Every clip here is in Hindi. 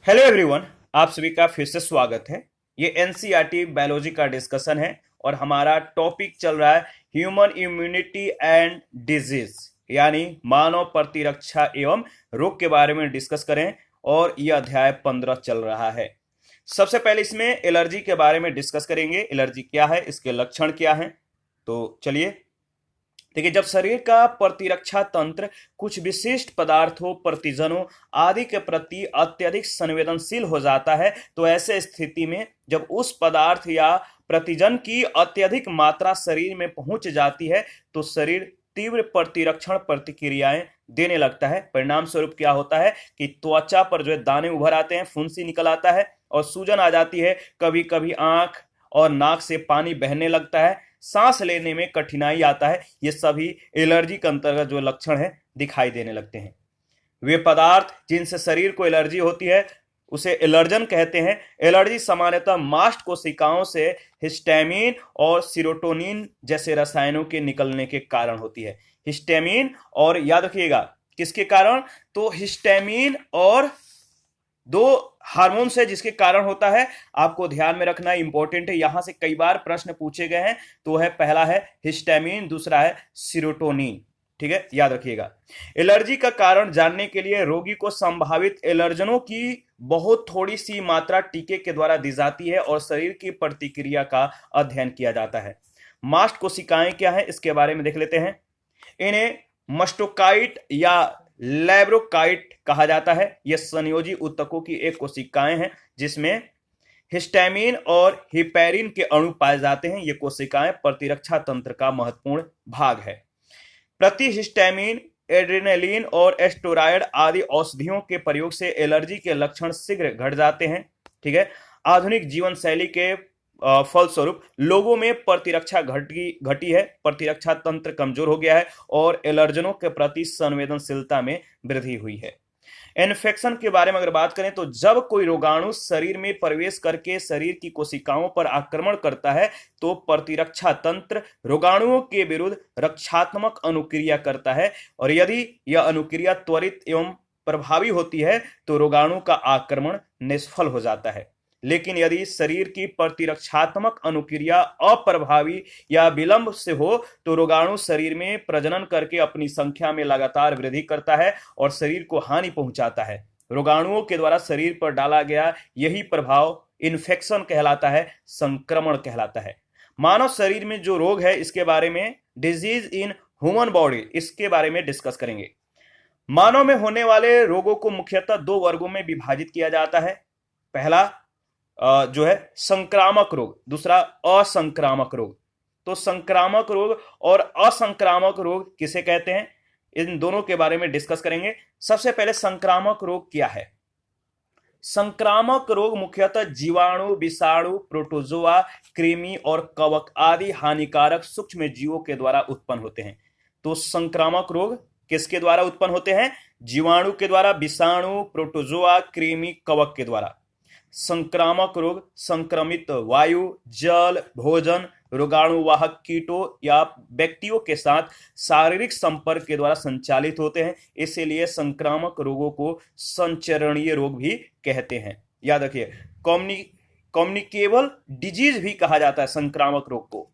हेलो एवरीवन, आप सभी का फिर से स्वागत है। ये एनसीईआरटी बायोलॉजी का डिस्कशन है और हमारा टॉपिक चल रहा है ह्यूमन इम्यूनिटी एंड डिजीज, यानी मानव प्रतिरक्षा एवं रोग के बारे में डिस्कस करें। और ये अध्याय 15 चल रहा है। सबसे पहले इसमें एलर्जी के बारे में डिस्कस करेंगे। एलर्जी क्या है, इसके लक्षण क्या हैं। तो चलिए देखिए, जब शरीर का प्रतिरक्षा तंत्र कुछ विशिष्ट पदार्थों, प्रतिजनों आदि के प्रति अत्यधिक संवेदनशील हो जाता है, तो ऐसे स्थिति में जब उस पदार्थ या प्रतिजन की अत्यधिक मात्रा शरीर में पहुंच जाती है, तो शरीर तीव्र प्रतिरक्षण प्रतिक्रियाएं देने लगता है। परिणाम स्वरूप क्या होता है कि त्वचा पर जो है दाने उभर आते हैं, फुंसी निकल आता है और सूजन आ जाती है। कभी कभी आंख और नाक से पानी बहने लगता है, सांस लेने में कठिनाई आता है। ये सभी एलर्जी के अंतर्गत जो लक्षण है दिखाई देने लगते हैं। वे पदार्थ जिनसे शरीर को एलर्जी होती है उसे एलर्जन कहते हैं। एलर्जी सामान्यतः मास्ट कोशिकाओं से हिस्टामिन और सीरोटोनिन जैसे रसायनों के निकलने के कारण होती है। हिस्टामिन और याद रखिएगा किसके कारण, तो हिस्टामिन और दो हार्मोन्स है जिसके कारण होता है। आपको ध्यान में रखना इंपॉर्टेंट है, यहां से कई बार प्रश्न पूछे गए हैं। तो है पहला है हिस्टामिन, दूसरा है सीरोटोनिन। ठीक है, याद रखिएगा। एलर्जी का कारण जानने के लिए रोगी को संभावित एलर्जनों की बहुत थोड़ी सी मात्रा टीके के द्वारा दी जाती है और शरीर की प्रतिक्रिया का अध्ययन किया जाता है। मास्ट कोशिकाएं क्या है इसके बारे में देख लेते हैं। इन्हें मस्टोकाइट या लैब्रोकाइट कहा जाता है। यह संयोजी ऊतकों की एक कोशिकाएं हैं जिसमें हिस्टामिन और हिपैरिन के अणु पाए जाते हैं। ये कोशिकाएं प्रतिरक्षा तंत्र का महत्वपूर्ण भाग है। प्रतिहिस्टामिन, एड्रेनलिन और स्टेरॉयड आदि औषधियों के प्रयोग से एलर्जी के लक्षण शीघ्र घट जाते हैं। ठीक है, आधुनिक जीवन शैली के फलस्वरूप लोगों में प्रतिरक्षा घटी है, प्रतिरक्षा तंत्र कमजोर हो गया है और एलर्जनों के प्रति संवेदनशीलता में वृद्धि हुई है। इन्फेक्शन के बारे में अगर बात करें तो जब कोई रोगाणु शरीर में प्रवेश करके शरीर की कोशिकाओं पर आक्रमण करता है, तो प्रतिरक्षा तंत्र रोगाणुओं के विरुद्ध रक्षात्मक अनुक्रिया करता है और यदि यह अनुक्रिया त्वरित एवं प्रभावी होती है तो रोगाणु का आक्रमण निष्फल हो जाता है। लेकिन यदि शरीर की प्रतिरक्षात्मक अनुक्रिया अप्रभावी या विलंब से हो तो रोगाणु शरीर में प्रजनन करके अपनी संख्या में लगातार वृद्धि करता है और शरीर को हानि पहुंचाता है। रोगाणुओं के द्वारा शरीर पर डाला गया यही प्रभाव इन्फेक्शन कहलाता है, संक्रमण कहलाता है। मानव शरीर में जो रोग है इसके बारे में, डिजीज इन ह्यूमन बॉडी, इसके बारे में डिस्कस करेंगे। मानव में होने वाले रोगों को मुख्यतः दो वर्गों में विभाजित किया जाता है। पहला जो है संक्रामक रोग, दूसरा असंक्रामक रोग। तो संक्रामक रोग और असंक्रामक रोग किसे कहते हैं, इन दोनों के बारे में डिस्कस करेंगे। सबसे पहले संक्रामक रोग क्या है। संक्रामक रोग मुख्यतः जीवाणु, विषाणु, प्रोटोजोआ, कृमि और कवक आदि हानिकारक सूक्ष्म जीवों के द्वारा उत्पन्न होते हैं। तो संक्रामक रोग किसके द्वारा उत्पन्न होते हैं, जीवाणु के द्वारा, विषाणु, प्रोटोजोआ, कृमि, कवक के द्वारा। संक्रामक रोग संक्रमित वायु, जल, भोजन, रोगाणुवाहक कीटों या व्यक्तियों के साथ शारीरिक संपर्क के द्वारा संचालित होते हैं। इसीलिए संक्रामक रोगों को संचरणीय रोग भी कहते हैं। याद रखिए, कम्युनिकेबल डिजीज भी कहा जाता है संक्रामक रोग को।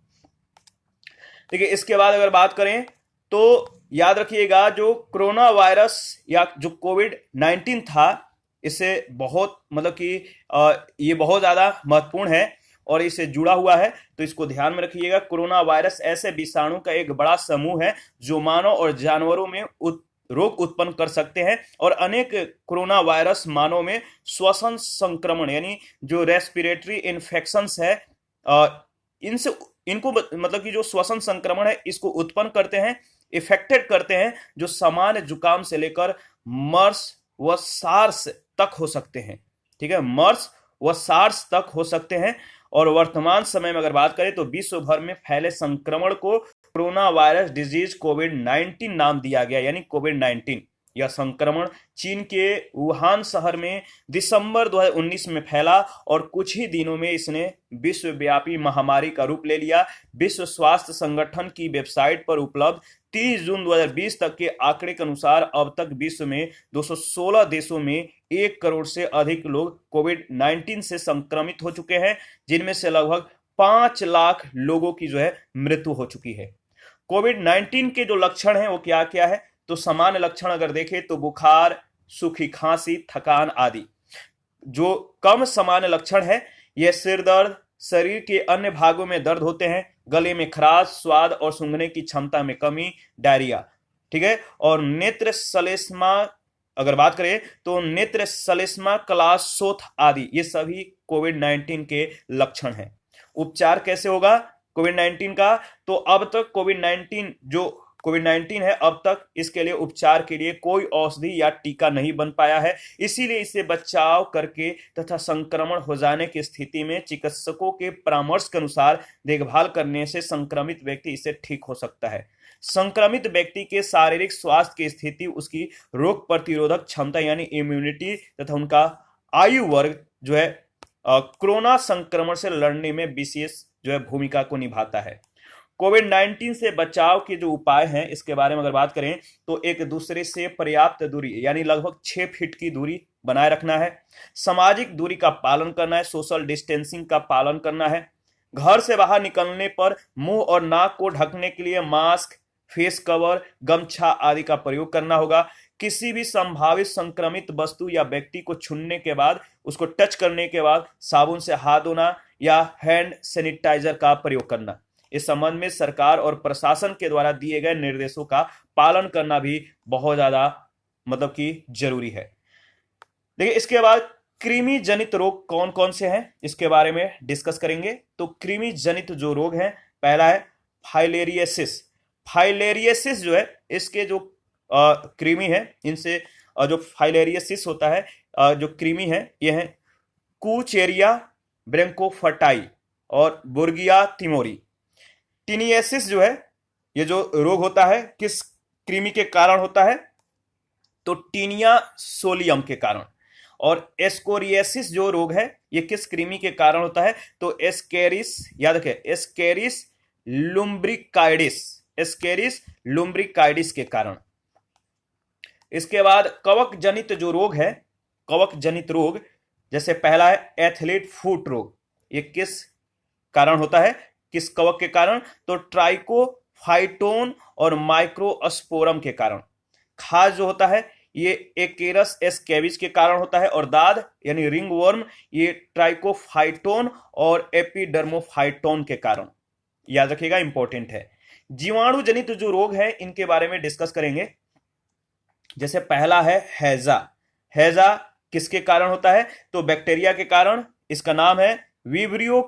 देखिए, इसके बाद अगर बात करें तो याद रखिएगा, जो कोरोना वायरस या जो कोविड-19 था, इससे बहुत मतलब कि ये बहुत ज़्यादा महत्वपूर्ण है और इससे जुड़ा हुआ है, तो इसको ध्यान में रखिएगा। कोरोना वायरस ऐसे विषाणु का एक बड़ा समूह है जो मानव और जानवरों में रोग उत्पन्न कर सकते हैं और अनेक कोरोना वायरस मानव में श्वसन संक्रमण यानी जो रेस्पिरेटरी इन्फेक्शंस है, इनसे इनको मतलब कि जो श्वसन संक्रमण है इसको उत्पन्न करते हैं, इफेक्टेड करते हैं, जो सामान्य जुकाम से लेकर मर्स व सार्स तक हो सकते हैं। ठीक है, मर्स व सार्स तक हो सकते हैं। और वर्तमान समय में अगर बात करें तो विश्व भर में फैले संक्रमण को कोरोना वायरस डिजीज कोविड-19 नाम दिया गया, यानी कोविड-19। यह संक्रमण चीन के वुहान शहर में दिसंबर 2019 में फैला और कुछ ही दिनों में इसने विश्वव्यापी महामारी का रूप ले लिया। विश्व स्वास्थ्य संगठन की वेबसाइट पर उपलब्ध 30 जून 2020 तक के आंकड़े के अनुसार अब तक विश्व में 216 देशों में 1 करोड़ से अधिक लोग कोविड 19 से संक्रमित हो चुके हैं, जिनमें से लगभग 5 लाख लोगों की मृत्यु हो चुकी है। कोविड 19 के जो लक्षण हैं वो क्या क्या है, तो सामान्य लक्षण अगर देखें तो बुखार, सूखी खांसी, थकान आदि। जो कम सामान्य लक्षण है यह सिर दर्द, शरीर के अन्य भागों में दर्द होते हैं, गले में खराश, स्वाद और सूंघने की क्षमता में कमी, डायरिया, ठीक है। और नेत्र श्लेष्मा अगर बात करें तो नेत्र श्लेष्मा, क्लास शोथ आदि, ये सभी कोविड 19 के लक्षण हैं। उपचार कैसे होगा कोविड 19 का, तो अब तक कोविड 19 है, अब तक इसके लिए उपचार के लिए कोई औषधि या टीका नहीं बन पाया है। इसीलिए इसे बचाव करके तथा संक्रमण हो जाने की स्थिति में चिकित्सकों के परामर्श के अनुसार देखभाल करने से संक्रमित व्यक्ति इससे ठीक हो सकता है। संक्रमित व्यक्ति के शारीरिक स्वास्थ्य की स्थिति, उसकी रोग प्रतिरोधक क्षमता यानी इम्यूनिटी तथा उनका आयु वर्ग कोरोना संक्रमण से लड़ने में विशेष भूमिका को निभाता है। कोविड 19 से बचाव के जो उपाय हैं इसके बारे में अगर बात करें तो एक दूसरे से पर्याप्त दूरी यानी लगभग 6 फीट की दूरी बनाए रखना है, सामाजिक दूरी का पालन करना है, सोशल डिस्टेंसिंग का पालन करना है, घर से बाहर निकलने पर मुंह और नाक को ढकने के लिए मास्क, फेस कवर, गमछा आदि का प्रयोग करना होगा। किसी भी संभावित संक्रमित वस्तु या व्यक्ति को छूने के बाद, उसको टच करने के बाद साबुन से हाथ धोना या हैंड सैनिटाइजर का प्रयोग करना। इस संबंध में सरकार और प्रशासन के द्वारा दिए गए निर्देशों का पालन करना भी बहुत ज्यादा कि जरूरी है। देखिए, इसके बाद कृमि जनित रोग कौन कौन से हैं इसके बारे में डिस्कस करेंगे। तो कृमि जनित जो रोग हैं, पहला है फाइलेरियसिस। फाइलेरियसिस इसके जो कृमि है, इनसे जो फाइलेरियसिस होता है, जो कृमि है ये है कूचेरिया ब्रैंकोफटाई और बुर्गिया तिमोरी। टीनियसिस ये जो रोग होता है किस कृमि के कारण होता है, तो टीनिया सोलियम के कारण। और एस्कोरियसिस जो रोग है ये किस कृमि के कारण होता है, तो एस्केरिस, याद रखें, एस्केरिस लुम्ब्रिकाइडिस के कारण। इसके बाद कवक जनित जो रोग है, कवक जनित रोग जैसे पहला है एथलीट फुट रोग। ये किस कारण होता है, किस कवक के कारण, तो ट्राइकोफाइटोन और माइक्रोस्पोरम के कारण। खाज जो होता है ये एकेरस एस्केविस के कारण होता है। और दाद यानी रिंगवर्म, ये ट्राइकोफाइटोन और एपिडर्मोफाइटोन के कारण। याद रखिएगा, इंपॉर्टेंट है। जीवाणु जनित जो रोग है इनके बारे में डिस्कस करेंगे। जैसे पहला है हैजा। हैजा किसके कारण होता है, तो बैक्टीरिया के कारण। इसका नाम है विब्रियो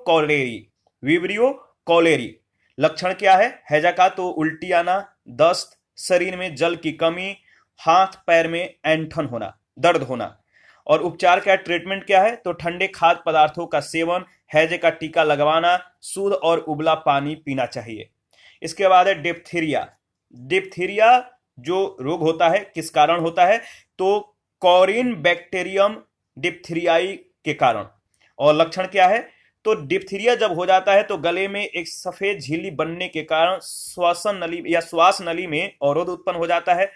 कॉलेरी। लक्षण क्या है हैजा का, तो उल्टी आना, दस्त, शरीर में जल की कमी, हाथ पैर में ऐंठन होना, दर्द होना। और उपचार क्या, ट्रीटमेंट क्या है, तो ठंडे खाद्य पदार्थों का सेवन, हैजे का टीका लगवाना, शुद्ध और उबला पानी पीना चाहिए। इसके बाद है डिप्थीरिया। डिप्थीरिया जो रोग होता है किस कारण होता है, तो कॉरिन बैक्टीरियम डिप्थीरियाई के कारण। और लक्षण क्या है, तो डिप्थीरिया जब हो जाता है तो गले में एक सफेद झिल्ली बनने के कारण श्वसन नली या श्वास नली में अवरोध उत्पन्न हो जाता है।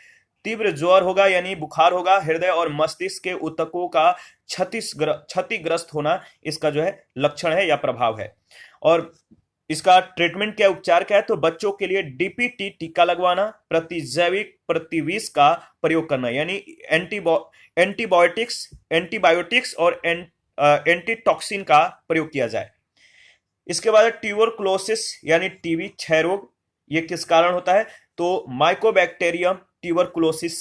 तीव्र ज्वर होगा यानी बुखार होगा। हृदय और मस्तिष्क के ऊतकों का क्षतिग्रस्त होना इसका लक्षण है या प्रभाव है। और इसका ट्रीटमेंट क्या, उपचार क्या है, तो बच्चों के लिए डीपीटी टीका लगवाना, प्रतिजैविक प्रतिविष का प्रयोग करना यानी एंटीबायोटिक्स और एंटीटॉक्सिन का प्रयोग किया जाए। इसके बाद ट्यूबरकुलोसिस यानी टीबी, क्षय रोग। ये किस कारण होता है, तो माइकोबैक्टीरियम ट्यूबरकुलोसिस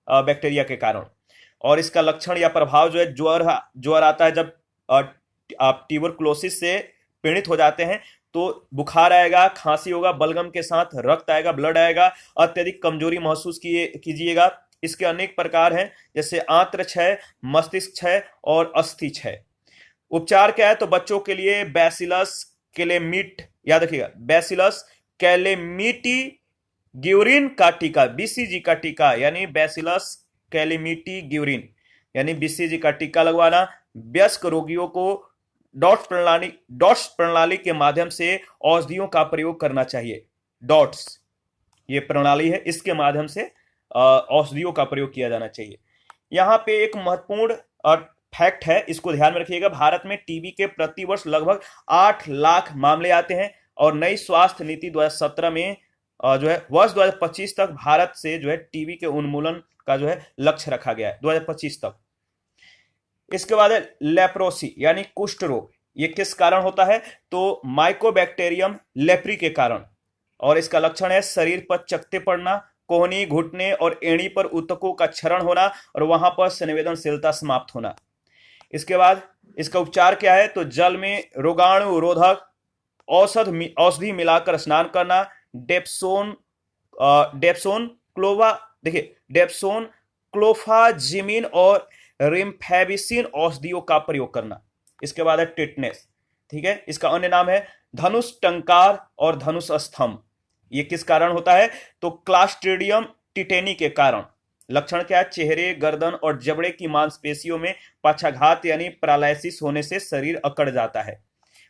बैक्टीरिया के कारण। और इसका लक्षण या प्रभाव ज्वर आता है। जब आप ट्यूबरकुलोसिस से पीड़ित हो जाते हैं तो बुखार आएगा, खांसी होगा, बलगम के साथ रक्त आएगा, ब्लड आएगा, अत्यधिक कमजोरी महसूस कीजिएगा। इसके अनेक प्रकार हैं जैसे आंत्र क्षय, मस्तिष्क क्षय और अस्थि क्षय। उपचार क्या है, तो बच्चों के लिए बैसिलस कैलेमिट, याद रखिएगा, बैसिलस कैलेमिटी ग्यूरिन का टीका, बीसीजी का टीका यानी बैसिलस कैलिमिटी ग्यूरिन यानी बीसीजी का टीका लगवाना। वयस्क रोगियों को डॉट्स प्रणाली के माध्यम से औषधियों का प्रयोग करना चाहिए। डॉट्स ये प्रणाली है, इसके माध्यम से औषधियों का प्रयोग किया जाना चाहिए। यहाँ पे एक महत्वपूर्ण फैक्ट है, इसको ध्यान में रखिएगा। भारत में टीबी के प्रतिवर्ष लगभग 8 लाख मामले आते हैं और नई स्वास्थ्य नीति 2017 में जो है वर्ष 2025 तक भारत से जो है टीबी के उन्मूलन का जो है लक्ष्य रखा गया है 2025 तक। इसके बाद है लेप्रोसी यानी कुष्ठ रोग। ये किस कारण होता है? तो माइकोबैक्टीरियम लेप्री के कारण, और इसका लक्षण है शरीर पर चकत्ते पड़ना, कोहनी, घुटने और एड़ी पर ऊतकों का क्षरण होना और वहां पर संवेदनशीलता समाप्त होना। इसके बाद इसका उपचार क्या है? तो जल में रोगाणु रोधक औषधि मिलाकर स्नान करना, डेप्सोन क्लोफाजिमिन और रिम्फेविसिन औषधियों का प्रयोग करना। इसके बाद है टिटनेस, ठीक है, इसका अन्य नाम है धनुष टंकार और धनुष स्तंभ। ये किस कारण होता है? तो क्लास्ट्रीडियम टिटेनी के कारण। लक्षण क्या है? चेहरे, गर्दन और जबड़े की मांसपेशियों में पक्षाघात यानी पैरालिसिस होने से शरीर अकड़ जाता है।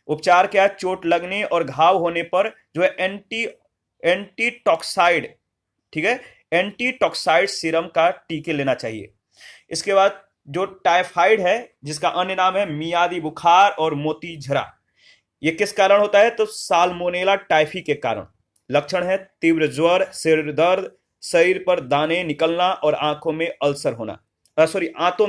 उपचार क्या है? चोट लगने और घाव होने पर जो है एंटीटॉक्साइड, ठीक है, एंटीटॉक्साइड सीरम का टीके लेना चाहिए। इसके बाद जो टाइफाइड है, जिसका अन्य नाम है मियादी बुखार और मोती झरा, यह किस कारण होता है? तो साल्मोनेला टाइफी के कारण। लक्षण है तीव्र ज्वर, सिर दर्द, शरीर पर दाने निकलना और आंतों में अल्सर होना, आंखों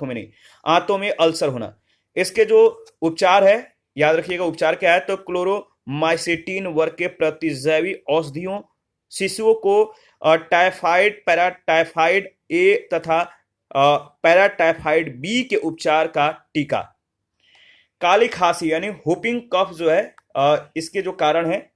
में नहीं, आंतों में अल्सर होना। इसके जो उपचार है, याद रखिएगा उपचार क्या है? तो क्लोरोमाइसिटिन वर्ग के प्रतिजैवी औषधियों, शिशुओं को टाइफाइड, पैराटाइफाइड ए तथा पैराटाइफाइड बी के उपचार का टीका। काली खांसी यानी हुपिंग कफ जो है इसके जो कारण है,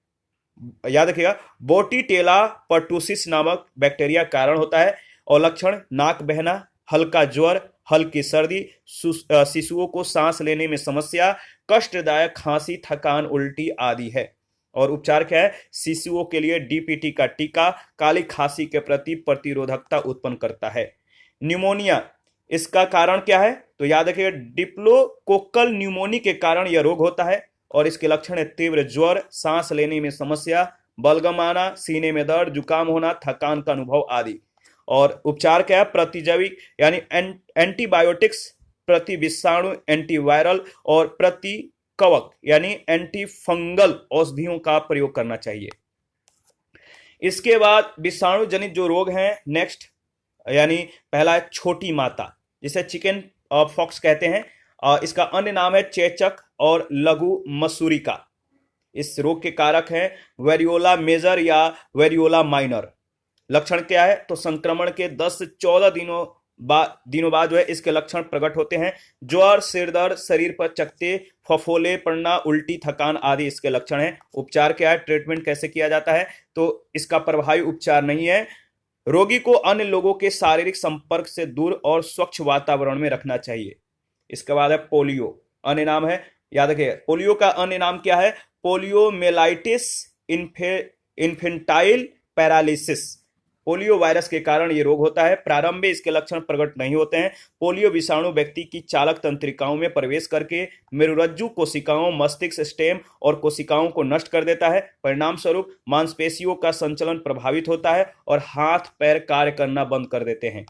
याद रखिएगा बोटीटेला पर्टुसिस नामक बैक्टीरिया कारण होता है। और लक्षण नाक बहना, हल्का ज्वर, हल्की सर्दी, शिशुओं को सांस लेने में समस्या, कष्टदायक खांसी, थकान, उल्टी आदि है। और उपचार क्या है? शिशुओं के लिए डीपीटी का टीका काली खांसी के प्रति प्रतिरोधकता उत्पन्न करता है। न्यूमोनिया, इसका कारण क्या है? तो याद रखिएगा डिप्लोकोकल न्यूमोनी के कारण यह रोग होता है और इसके लक्षण है तीव्र ज्वर, सांस लेने में समस्या, बलगम आना, सीने में दर्द, जुकाम होना, थकान का अनुभव आदि। और उपचार क्या है? प्रतिजैविक यानी एंटीबायोटिक्स, प्रति विषाणु एंटीवायरल और प्रति कवक यानी एंटी फंगल औषधियों का प्रयोग करना चाहिए। इसके बाद विषाणु जनित जो रोग हैं नेक्स्ट, यानी पहला है छोटी माता, जिसे चिकन फॉक्स कहते हैं। इसका अन्य नाम है चेचक और लघु मसूरिका। इस रोग के कारक हैं वेरियोला मेजर या वेरियोला माइनर। लक्षण क्या है? तो संक्रमण के 10 से 14 दिनों बाद जो है इसके लक्षण प्रकट होते हैं। ज्वर, सिर दर्द, शरीर पर चकत्ते, फफोले पड़ना, उल्टी, थकान आदि इसके लक्षण हैं। उपचार क्या है? ट्रीटमेंट कैसे किया जाता है? तो इसका प्रभावी उपचार नहीं है। रोगी को अन्य लोगों के शारीरिक संपर्क से दूर और स्वच्छ वातावरण में रखना चाहिए। इसके बाद है पोलियो, अन्य नाम है, याद रखिए पोलियो का अन्य नाम क्या है? Poliomyelitis infantile paralysis. Polio virus के कारण यह रोग होता है। प्रारंभ में इसके लक्षण प्रकट नहीं होते हैं। पोलियो विषाणु व्यक्ति की चालक तंत्रिकाओं में प्रवेश करके मेरुरज्जु कोशिकाओं, मस्तिष्क स्टेम और कोशिकाओं को नष्ट कर देता है। परिणाम स्वरूप मांसपेशियों का संचलन प्रभावित होता है और हाथ पैर कार्य करना बंद कर देते हैं।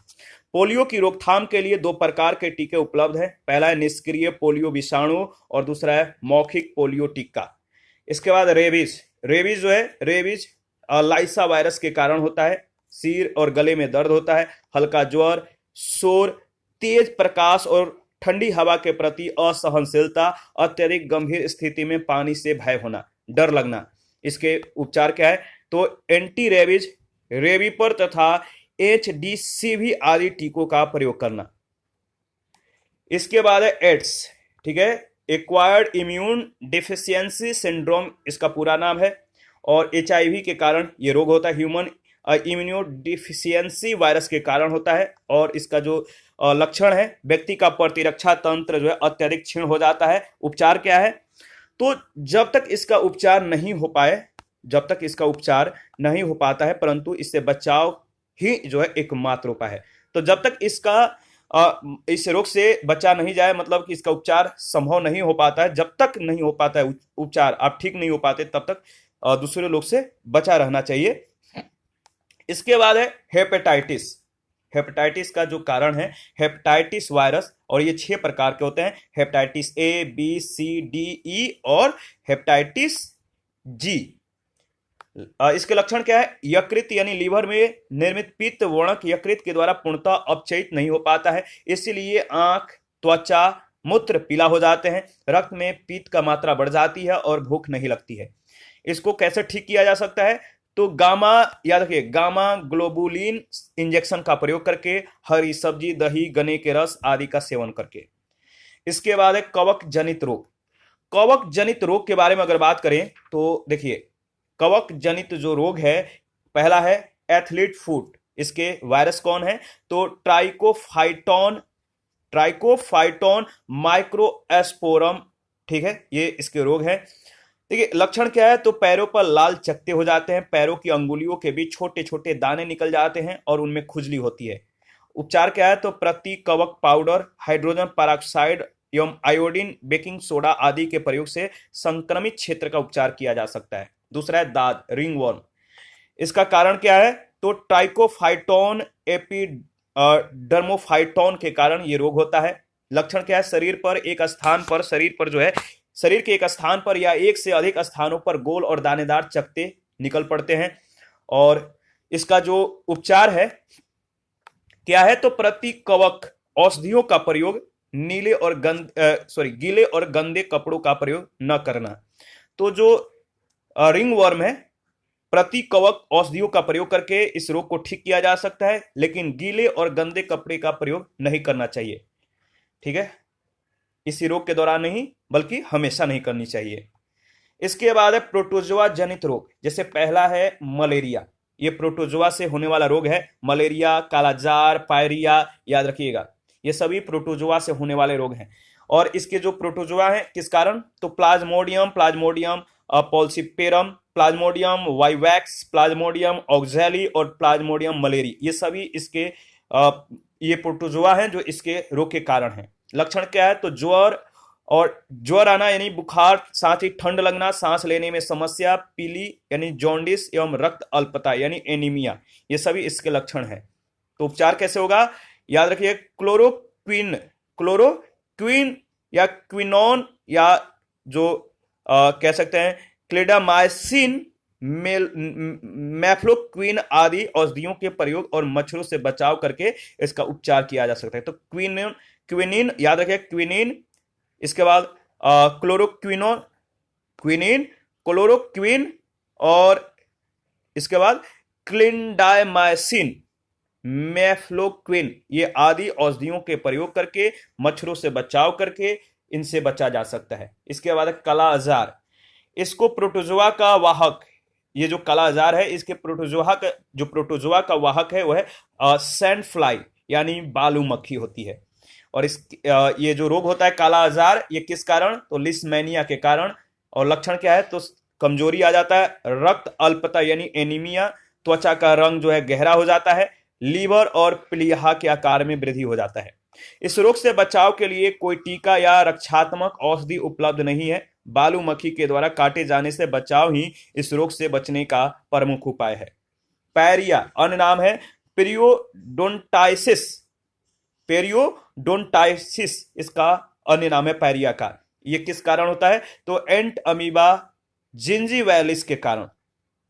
पोलियो की रोकथाम के लिए 2 प्रकार के टीके उपलब्ध हैं। पहला है निष्क्रिय पोलियो विषाणु और दूसरा है मौखिक पोलियो टीका। इसके बाद रेबीज जो है, रेबीज लाइसा वायरस के कारण होता है। सिर और गले में दर्द होता है, हल्का ज्वर, शोर, तेज प्रकाश और ठंडी हवा के प्रति असहनशीलता, अत्यधिक गंभीर स्थिति में पानी से भय होना, डर लगना। इसके उपचार क्या है? तो एंटी रेबीज, रेबीपर तथा HDCV आदि टीकों का प्रयोग करना। इसके बाद है एड्स, ठीक है, एक्वायर्ड इम्यून डिफिशियंसी सिंड्रोम इसका पूरा नाम है। और HIV के कारण यह रोग होता है, ह्यूमन इम्यूनोडिफिशियंसी वायरस के कारण होता है। और इसका जो लक्षण है, व्यक्ति का प्रतिरक्षा तंत्र जो है अत्यधिक क्षीण हो जाता है। उपचार क्या है? तो जब तक इसका उपचार नहीं हो पाता है, परंतु इससे बचाव ही जो है एकमात्र उपाय है। तो जब तक इस रोग से बचा नहीं जाए, मतलब कि इसका उपचार संभव नहीं हो पाता है, जब तक नहीं हो पाता है उपचार, आप ठीक नहीं हो पाते, तब तक दूसरे लोग से बचा रहना चाहिए। इसके बाद है हेपेटाइटिस। हेपेटाइटिस का जो कारण है हेपेटाइटिस वायरस, और ये 6 प्रकार के होते हैं, hepatitis A, B, C, D, E और हेपेटाइटिस जी। इसके लक्षण क्या है? यकृत यानी लीवर में निर्मित पित्त वर्णक यकृत के द्वारा पूर्णतः अपचयित नहीं हो पाता है, इसलिए आंख, त्वचा, मूत्र पीला हो जाते हैं, रक्त में पित्त का मात्रा बढ़ जाती है और भूख नहीं लगती है। इसको कैसे ठीक किया जा सकता है? तो गामा, याद रखिए, गामा ग्लोबुलिन इंजेक्शन का प्रयोग करके, हरी सब्जी, दही, गन्ने के रस आदि का सेवन करके। इसके बाद है कवक जनित रोग। कवक जनित रोग के बारे में अगर बात करें तो देखिए, कवक जनित जो रोग है, पहला है एथलीट फुट। इसके वायरस कौन है? तो ट्राइकोफाइटोन माइक्रोएस्पोरम, ठीक है, ये इसके रोग हैं। देखिए लक्षण क्या है? तो पैरों पर लाल चकत्ते हो जाते हैं, पैरों की अंगुलियों के बीच छोटे छोटे दाने निकल जाते हैं और उनमें खुजली होती है। उपचार क्या है? तो प्रति कवक पाउडर, हाइड्रोजन पेरोक्साइड एवं आयोडीन, बेकिंग सोडा आदि के प्रयोग से संक्रमित क्षेत्र का उपचार किया जा सकता है। दूसरा है दाद, रिंगवर्म। इसका कारण क्या है? तो ट्राइकोफाइटोन एपिडर्मोफाइटोन के कारण ये रोग होता है। लक्षण क्या है? शरीर के एक स्थान पर या एक से अधिक स्थानों पर गोल और दानेदार चकत्ते निकल पड़ते हैं। और इसका जो उपचार है क्या है? तो प्रति कवक औषधियों का प्रयोग, गीले और गंदे कपड़ों का प्रयोग न करना। तो जो रिंगवर्म है, प्रति कवक औषधियों का प्रयोग करके इस रोग को ठीक किया जा सकता है, लेकिन गीले और गंदे कपड़े का प्रयोग नहीं करना चाहिए, ठीक है, इसी रोग के दौरान नहीं बल्कि हमेशा नहीं करनी चाहिए। इसके बाद है प्रोटोजोआ जनित रोग। जैसे पहला है मलेरिया, ये प्रोटोजोआ से होने वाला रोग है। मलेरिया, कालाजार, पायरिया, याद रखिएगा, ये सभी प्रोटोजोआ से होने वाले रोग हैं। और इसके जो प्रोटोजोआ हैं, किस कारण? तो प्लाज्मोडियम पॉल्सीपेरम, प्लाज्मोडियम वाइवैक्स, प्लाज्मोडियम ऑक्जेली और प्लाज्मोडियम मलेरी, ये सभी इसके ये प्रोटोजोआ हैं जो इसके रोग के कारण हैं। लक्षण क्या है? तो ज्वर आना यानी बुखार, साथ ही ठंड लगना, सांस लेने में समस्या, पीली यानी जॉन्डिस एवं रक्त अल्पता यानी एनीमिया, ये सभी इसके लक्षण हैं। तो उपचार कैसे होगा? याद रखिए, क्लोरोक्विन या क्विनोन या जो कह सकते हैं क्लिडामाइसिन, मैफ्लोक्विन आदि औषधियों के प्रयोग और मच्छरों से बचाव करके इसका उपचार किया जा सकता है। तो क्विनिन, याद रखिए, क्विनिन। इसके बाद क्लोरोक्विन और इसके बाद क्लिंडामाइसिन, मैफ्लोक्विन, ये आदि औषधियों के प्रयोग करके मच्छरों से बचाव करके इनसे बचा जा सकता है। इसके बाद काला अजार, इसको प्रोटोजोआ का वाहक, ये जो काला अजार है, इसके प्रोटोजोआ का वाहक है वह सैंड फ्लाई यानी बालू मक्खी होती है। और ये जो रोग होता है काला अजार, ये किस कारण? तो लिस्मेनिया के कारण। और लक्षण क्या है? तो कमजोरी आ जाता है, रक्त अल्पता यानी एनीमिया, त्वचा का रंग जो है गहरा हो जाता है, लीवर और प्लीहा के आकार में वृद्धि हो जाता है। इस रोग से बचाव के लिए कोई टीका या रक्षात्मक औषधि उपलब्ध नहीं है। बालू मक्खी के द्वारा काटे जाने से बचाव ही इस रोग से बचने का प्रमुख उपाय है। पैरिया, अन्य नाम है पेरियोडोंटाइसिस, इसका अन्य नाम है पैरिया का। यह किस कारण होता है? तो एंट अमीबा जिंजीवैलिस के कारण।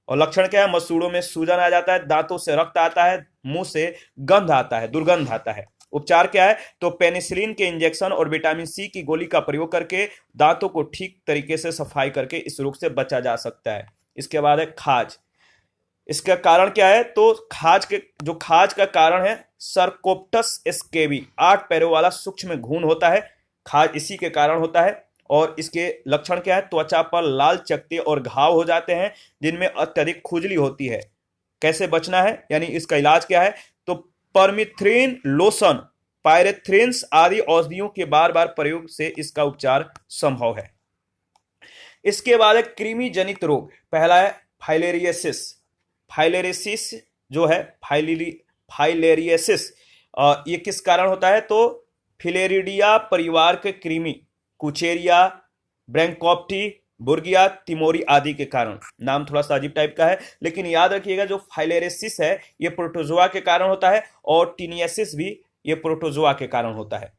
और लक्षण क्या है? मसूड़ों में सूजन आ जाता है, दांतों से रक्त आता है, मुंह से गंध आता है, दुर्गंध आता है। उपचार क्या है? तो पेनिसिलिन के इंजेक्शन और विटामिन सी की गोली का प्रयोग करके दांतों को ठीक तरीके से सफाई करके इस रोग से बचा जा सकता है। इसके बाद है खाज। इसका कारण क्या है? तो खाज का कारण है सर्कोप्टस स्केबी, 8 पैरों वाला सूक्ष्म घुन होता है, खाज इसी के कारण होता है। और इसके लक्षण क्या है? त्वचा पर लाल चकत्ते और घाव हो जाते हैं जिनमें अत्यधिक खुजली होती है। कैसे बचना है, यानी इसका इलाज क्या है? तो परमिथ्रिन लोशन, पायरेथ्रिन्स आदि औषधियों के बार बार प्रयोग से इसका उपचार संभव है। इसके बाद है कृमि जनित रोग। पहला है फाइलेरियसिस जो है फाइलेरियसिस, ये किस कारण होता है? तो फिलेरिडिया परिवार के कृमि कुचेरिया, ब्रैंकोप्टी, बुर्गिया, तिमोरी आदि के कारण। नाम थोड़ा सा अजीब टाइप का है, लेकिन याद रखिएगा जो फाइलेरियसिस है ये प्रोटोजोआ के कारण होता है और टीनियसिस भी ये प्रोटोजोआ के कारण होता है।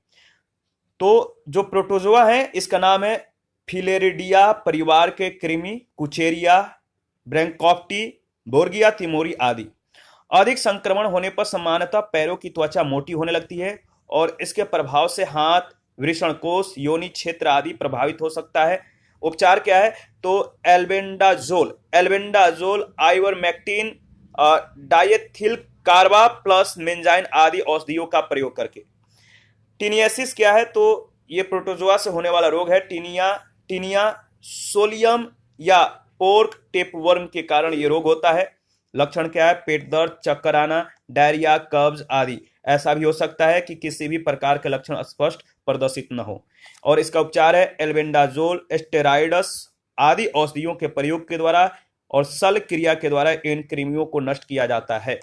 तो जो प्रोटोजोआ है इसका नाम है फिलेरिडिया परिवार के कृमि कुचेरिया, ब्रैंकोप्टी, बोर्गिया, तिमोरी आदि। अधिक संक्रमण होने पर सामान्यतः पैरों की त्वचा मोटी होने लगती है और इसके प्रभाव से हाथ, वृषणकोश, योनि क्षेत्र आदि प्रभावित हो सकता है। उपचार क्या है? तो एल्बेंडाजोल, आइवरमेक्टिन, डायेथिल कार्बा प्लस मेंजाइन आदि औषधियों का प्रयोग करके। टीनियसिस क्या है? तो ये प्रोटोजोआ से होने वाला रोग है। टीनिया सोलियम या पोर्क टेपवर्म के कारण ये रोग होता है। लक्षण क्या है? पेट दर्द, चक्कर आना, डायरिया, कब्ज आदि। ऐसा भी हो सकता है कि किसी भी प्रकार के लक्षण स्पष्ट प्रदर्शित न हो। और इसका उपचार है एल्बेंडाजोल, स्टेरॉइड्स आदि औषधियों के प्रयोग के द्वारा और शल्य क्रिया के द्वारा इन कृमियों को नष्ट किया जाता है।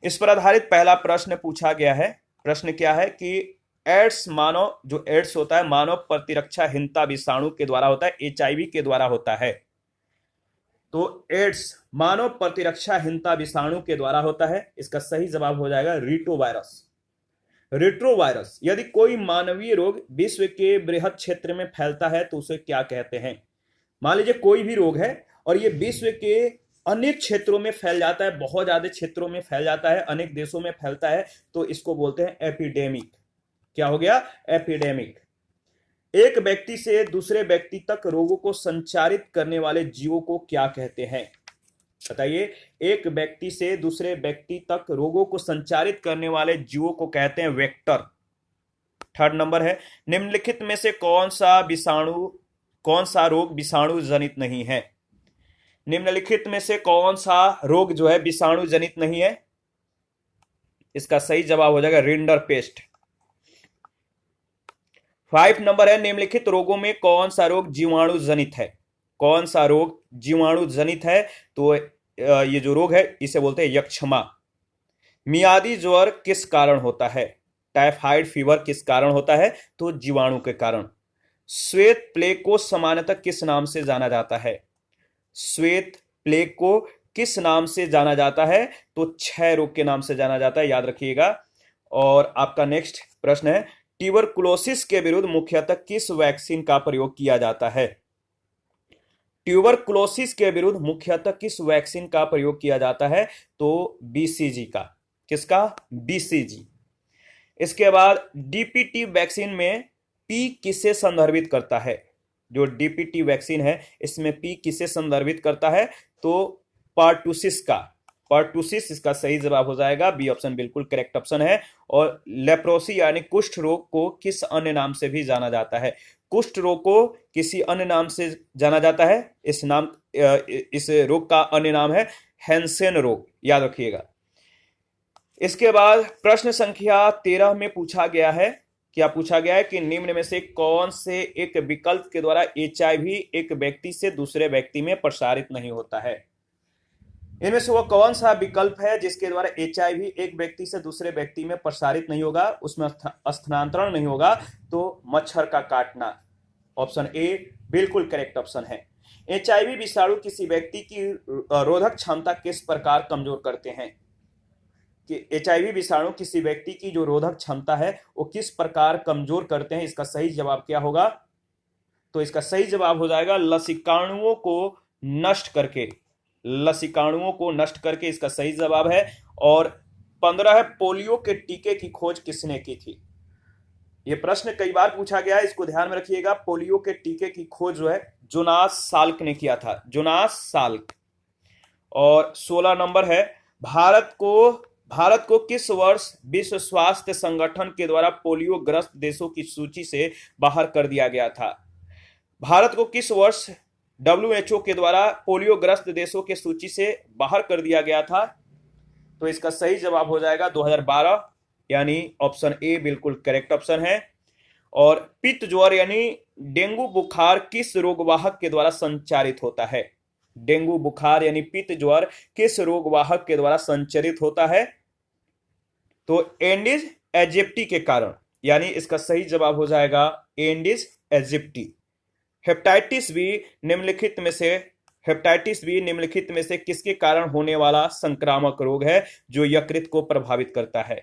इस पर आधारित पहला प्रश्न पूछा गया है। प्रश्न क्या है कि एड्स जो एड्स होता है मानव प्रतिरक्षाहीनता विषाणु के द्वारा होता है, HIV के द्वारा होता है। तो एड्स मानव प्रतिरक्षाहीनता विषाणु के द्वारा होता है। इसका सही जवाब हो जाएगा रिट्रोवायरस। रिट्रोवायरस। यदि कोई मानवीय रोग विश्व के बृहद क्षेत्र में फैलता है तो उसे क्या कहते हैं? मान लीजिए कोई भी रोग है और ये विश्व के अनेक क्षेत्रों में फैल जाता है, बहुत ज्यादा क्षेत्रों में फैल जाता है, अनेक देशों में फैलता है, तो इसको बोलते हैं एपिडेमिक। क्या हो गया? एपिडेमिक। एक व्यक्ति से दूसरे व्यक्ति तक रोगों को संचारित करने वाले जीवों को क्या कहते हैं? बताइए। एक व्यक्ति से दूसरे व्यक्ति तक रोगों को संचारित करने वाले जीवों को कहते हैं वेक्टर। थर्ड नंबर है, निम्नलिखित में से कौन सा रोग विषाणु जनित नहीं है? निम्नलिखित में से कौन सा रोग जो है विषाणु जनित नहीं है? इसका सही जवाब हो जाएगा रिंडरपेस्ट। 5 नंबर है, निम्नलिखित रोगों में कौन सा रोग जीवाणु जनित है? कौन सा रोग जीवाणु जनित है? तो ये जो रोग है इसे बोलते हैं यक्षमा। मियादी ज्वर किस कारण होता है? टाइफाइड फीवर किस कारण होता है? तो जीवाणु के कारण। श्वेत प्लेग को सामान्यतः किस नाम से जाना जाता है? श्वेत प्लेग को किस नाम से जाना जाता है? तो क्षय रोग के नाम से जाना जाता है, याद रखिएगा। और आपका नेक्स्ट प्रश्न है, ट्यूबरकुलोसिस के विरुद्ध मुख्यतः किस वैक्सीन का प्रयोग किया जाता है? ट्यूबरकुलोसिस के विरुद्ध मुख्यतः किस वैक्सीन का प्रयोग किया जाता है? तो BCG का। किसका? BCG। इसके बाद DPT वैक्सीन में P किसे संदर्भित करता है? जो DPT वैक्सीन है इसमें P किसे संदर्भित करता है? तो पर्टुसिस का। पर्टुसिस इसका सही जवाब हो जाएगा। बी ऑप्शन बिल्कुल करेक्ट ऑप्शन है। और लेप्रोसी यानी कुष्ठ रोग को किस अन्य नाम से भी जाना जाता है? कुष्ठ रोग को किसी अन्य नाम से जाना जाता है। इस रोग का अन्य नाम है हैंसेन रोग, याद रखिएगा। इसके बाद प्रश्न संख्या 13 में पूछा गया है, क्या पूछा गया है कि निम्न में से कौन से एक विकल्प के द्वारा HIV एक व्यक्ति से दूसरे व्यक्ति में प्रसारित नहीं होता है? इनमें से वो कौन सा विकल्प है जिसके द्वारा HIV एक व्यक्ति से दूसरे व्यक्ति में प्रसारित नहीं होगा, उसमें स्थानांतरण नहीं होगा? तो मच्छर का काटना। ऑप्शन ए बिल्कुल करेक्ट ऑप्शन है। HIV विषाणु किसी व्यक्ति की रोधक क्षमता किस प्रकार कमजोर करते हैं? कि HIV विषाणु किसी व्यक्ति की जो रोधक क्षमता है वो किस प्रकार कमजोर करते हैं? इसका सही जवाब क्या होगा? तो इसका सही जवाब हो जाएगा लसिकाणुओं को नष्ट करके। लसिकाणुओं को नष्ट करके इसका सही जवाब है। और 15 है, पोलियो के टीके की खोज किसने की थी? यह प्रश्न कई बार पूछा गया है, इसको ध्यान में रखिएगा। पोलियो के टीके की खोज जो है जोनास साल्क ने किया था, जोनास साल्क। और 16 नंबर है, भारत को किस वर्ष विश्व स्वास्थ्य संगठन के द्वारा पोलियो ग्रस्त देशों की सूची से बाहर कर दिया गया था? भारत को किस वर्ष WHO के द्वारा पोलियो ग्रस्त देशों की सूची से बाहर कर दिया गया था? तो इसका सही जवाब हो जाएगा 2012, यानी ऑप्शन ए बिल्कुल करेक्ट ऑप्शन है। और पित्त ज्वर यानी डेंगू बुखार किस रोगवाहक के द्वारा संचारित होता है? डेंगू बुखार यानी पित्त ज्वर किस रोगवाहक के द्वारा संचारित होता है? तो एंडिस एजिप्टी के कारण, यानी इसका सही जवाब हो जाएगा एंडिस एजिप्टी। हेपेटाइटिस बी निम्नलिखित में से हेपेटाइटिस बी निम्नलिखित में से किसके कारण होने वाला संक्रामक रोग है जो यकृत को प्रभावित करता है?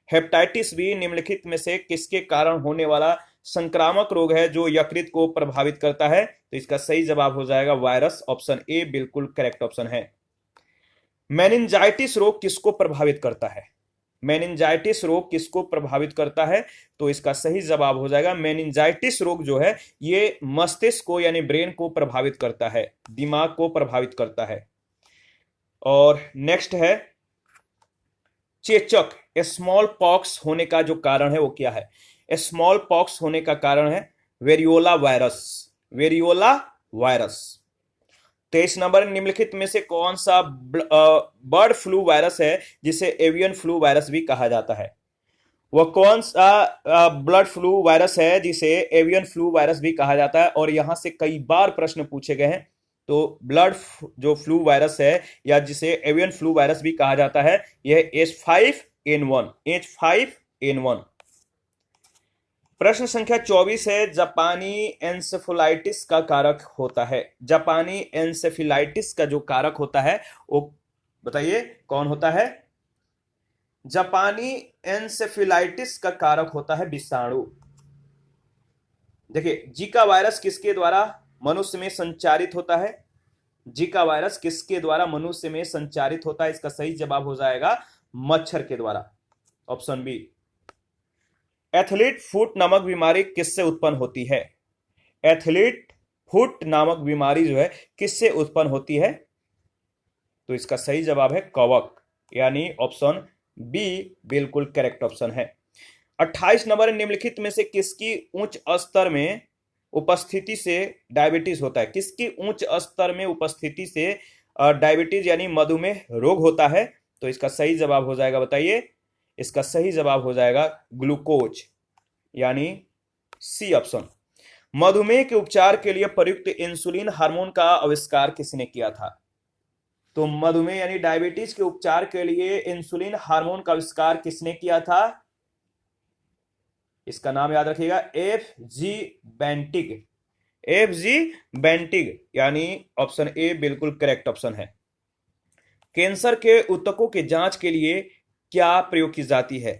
हेपेटाइटिस बी निम्नलिखित में से किसके कारण होने वाला संक्रामक रोग है जो यकृत को प्रभावित करता है? तो इसका सही जवाब हो जाएगा वायरस, ऑप्शन ए बिल्कुल करेक्ट ऑप्शन है। मेनिंजाइटिस रोग किसको प्रभावित करता है? मेनिंजाइटिस रोग किसको प्रभावित करता है? तो इसका सही जवाब हो जाएगा मेनिंजाइटिस रोग जो है ये मस्तिष्क को यानी ब्रेन को प्रभावित करता है, दिमाग को प्रभावित करता है। और नेक्स्ट है चेचक, स्मॉल पॉक्स होने का जो कारण है वो क्या है? स्मॉल पॉक्स होने का कारण है variola virus, variola virus. 23 number, निम्नलिखित में से कौन सा बर्ड फ्लू वायरस है जिसे एवियन फ्लू वायरस भी कहा जाता है? वह कौन सा ब्लड फ्लू वायरस है जिसे एवियन फ्लू वायरस भी कहा जाता है? और यहां से कई बार प्रश्न पूछे गए हैं। तो ब्लड जो फ्लू वायरस है या जिसे एवियन फ्लू वायरस भी कहा जाता है यह H5N1, H5N1। प्रश्न संख्या 24 है जापानी एन्सेफेलाइटिस का कारक होता है। जापानी एन्सेफेलाइटिस का जो कारक होता है वो बताइए कौन होता है? जापानी एन्सेफेलाइटिस का कारक होता है विषाणु। देखिए जीका वायरस किसके द्वारा मनुष्य में संचारित होता है? जीका वायरस किसके द्वारा मनुष्य में संचारित होता है? इसका सही जवाब हो जाएगा मच्छर के द्वारा, ऑप्शन बी। एथलीट फुट नामक बीमारी किससे उत्पन्न होती है? एथलीट फुट नामक बीमारी जो है किससे उत्पन्न होती है? तो इसका सही जवाब है कवक, यानी ऑप्शन बी बिल्कुल करेक्ट ऑप्शन है। 28 नंबर, निम्नलिखित में से किसकी उच्च स्तर में उपस्थिति से डायबिटीज होता है? किसकी उच्च स्तर में उपस्थिति से डायबिटीज यानी मधुमेह रोग होता है? तो इसका सही जवाब हो जाएगा, बताइए। इसका सही जवाब हो जाएगा ग्लूकोज, यानी सी ऑप्शन। मधुमेह के उपचार के लिए प्रयुक्त इंसुलिन हार्मोन का आविष्कार किसने किया था? तो मधुमेह यानी डायबिटीज के उपचार के लिए इंसुलिन हार्मोन का आविष्कार किसने किया था? इसका नाम याद रखिएगा, F.G. बेंटिग, F.G. बेंटिग, यानी ऑप्शन ए बिल्कुल करेक्ट ऑप्शन है। कैंसर के ऊतकों की जांच के लिए क्या प्रयोग की जाती है?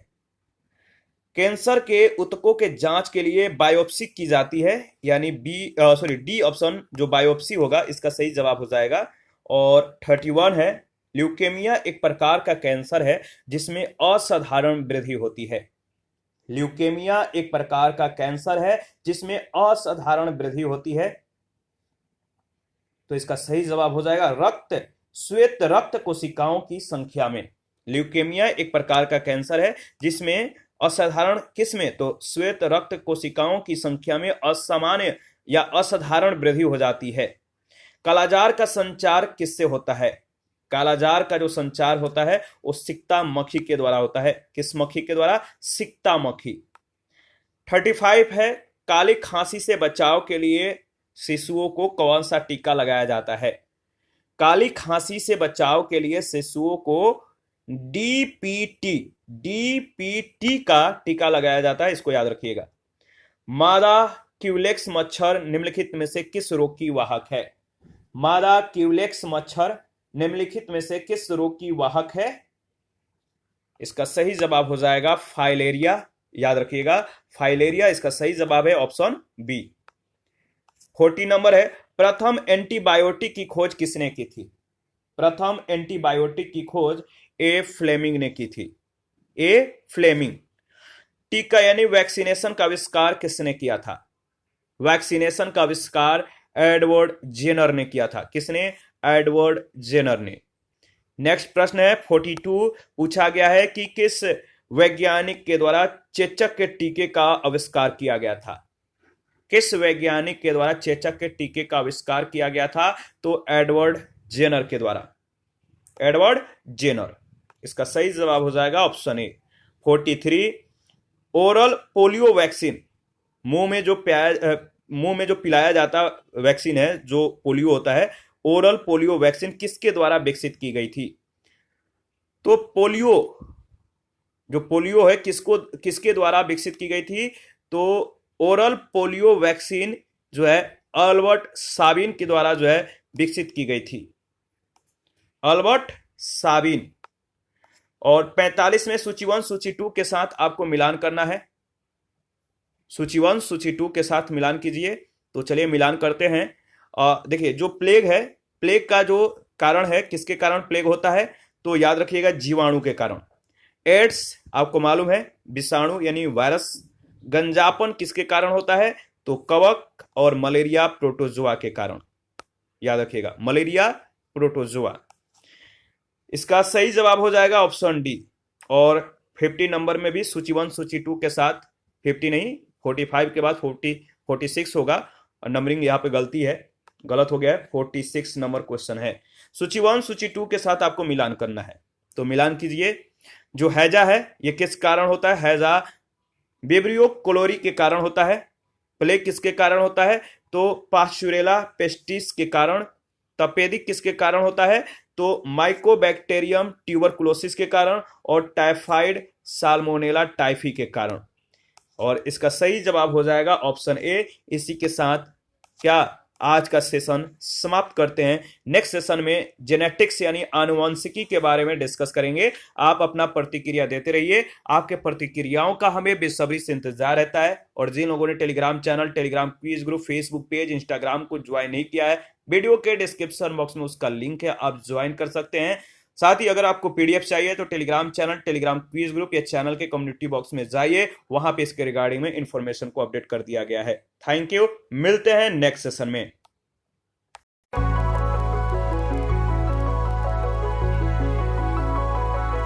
कैंसर के ऊतकों के जांच के लिए बायोप्सी की जाती है, यानी डी ऑप्शन जो बायोप्सी होगा इसका सही जवाब हो जाएगा। और 31 है ल्यूकेमिया एक प्रकार का कैंसर है जिसमें असाधारण वृद्धि होती है। ल्यूकेमिया एक प्रकार का कैंसर है जिसमें असाधारण वृद्धि होती है। तो इसका सही जवाब हो जाएगा श्वेत रक्त कोशिकाओं की संख्या में। ल्यूकेमिया एक प्रकार का कैंसर है जिसमें असाधारण किस्में तो श्वेत रक्त कोशिकाओं की संख्या में असामान्य या असाधारण वृद्धि हो जाती है। कालाजार का संचार किससे होता है? कालाजार का जो संचार होता है वो सिक्ता मक्खी के द्वारा होता है। किस मक्खी के द्वारा? सिक्ता मक्खी। 35 है काली खांसी से बचाव के लिए शिशुओं को कौन सा टीका लगाया जाता है? काली खांसी से बचाव के लिए शिशुओं को डीपीटी का टीका लगाया जाता है, इसको याद रखिएगा। मादा क्यूलेक्स मच्छर निम्नलिखित में से किस रोग की वाहक है? मादा क्यूलेक्स मच्छर निम्नलिखित में से किस रोग की वाहक है? इसका सही जवाब हो जाएगा फाइलेरिया, याद रखिएगा फाइलेरिया इसका सही जवाब है, ऑप्शन बी। 40 नंबर है प्रथम एंटीबायोटिक की खोज किसने की थी? प्रथम एंटीबायोटिक की खोज ए फ्लेमिंग ने की थी, ए फ्लेमिंग। टीका यानी वैक्सीनेशन का आविष्कार किसने किया था? वैक्सीनेशन का आविष्कार एडवर्ड जेनर ने किया था। किसने? एडवर्ड जेनर ने। नेक्स्ट प्रश्न है 42, पूछा गया है कि किस वैज्ञानिक के द्वारा चेचक के टीके का आविष्कार किया गया था? किस वैज्ञानिक के द्वारा चेचक के टीके का आविष्कार किया गया था? तो एडवर्ड जेनर के द्वारा, एडवर्ड जेनर। इसका सही जवाब हो जाएगा option A. 43 oral polio vaccine, मुंह में जो पिलाया जाता वैक्सीन है जो पोलियो होता है, ओरल पोलियो वैक्सीन किसके द्वारा विकसित की गई थी? तो पोलियो जो पोलियो है किसके द्वारा विकसित की गई थी? तो ओरल पोलियो वैक्सीन जो है अल्बर्ट साबिन के द्वारा जो है विकसित की गई थी, अल्बर्ट साबिन। और 45 में सूची 1 सूची 2 के साथ आपको मिलान करना है। सूची 1 सूची 2 के साथ मिलान कीजिए। तो चलिए मिलान करते हैं। देखिए जो प्लेग है, प्लेग का जो कारण है, किसके कारण प्लेग होता है? तो याद रखिएगा जीवाणु के कारण। एड्स आपको मालूम है विषाणु यानी वायरस। गंजापन किसके कारण होता है? तो कवक और मलेरिया प्रोटोजोआ के कारण। याद रखिएगा मलेरिया प्रोटोजोआ। इसका सही जवाब हो जाएगा ऑप्शन डी। और 50 नंबर में भी सूची 1 सूची 2 के साथ, 50 नहीं 45 के बाद 46 होगा। नंबरिंग यहाँ पे गलती है, गलत हो गया है। 46 नंबर क्वेश्चन है। सूची 1 सूची 2 के साथ आपको मिलान करना है। तो मिलान कीजिए। जो हैजा है ये किस कारण होता है? हैजा विब्रियो कोलोरी के कारण होता है। प्लेग किसके कारण होता है? तो पास्चुरेला पेस्टिस के कारण। तपेदिक किसके कारण होता है? तो माइकोबैक्टीरियम ट्यूबरकुलोसिस के कारण। और टाइफाइड साल्मोनेला टाइफी के कारण। और इसका सही जवाब हो जाएगा ऑप्शन ए। इसी के साथ क्या आज का सेशन समाप्त करते हैं। नेक्स्ट सेशन में जेनेटिक्स यानी आनुवंशिकी के बारे में डिस्कस करेंगे। आप अपना प्रतिक्रिया देते रहिए। आपके प्रतिक्रियाओं का हमें बेसब्री से इंतजार रहता है। और जिन लोगों ने Telegram channel, Telegram quiz group, Facebook page, Instagram को ज्वाइन नहीं किया है, वीडियो के डिस्क्रिप्शन बॉक्स में उसका लिंक है, आप ज्वाइन कर सकते हैं। साथ ही अगर आपको पीडीएफ चाहिए तो Telegram channel, Telegram quiz group या चैनल के कम्युनिटी बॉक्स में जाइए, वहां पे इसके रिगार्डिंग में इंफॉर्मेशन को अपडेट कर दिया गया है। थैंक यू, मिलते हैं नेक्स्ट सेशन में।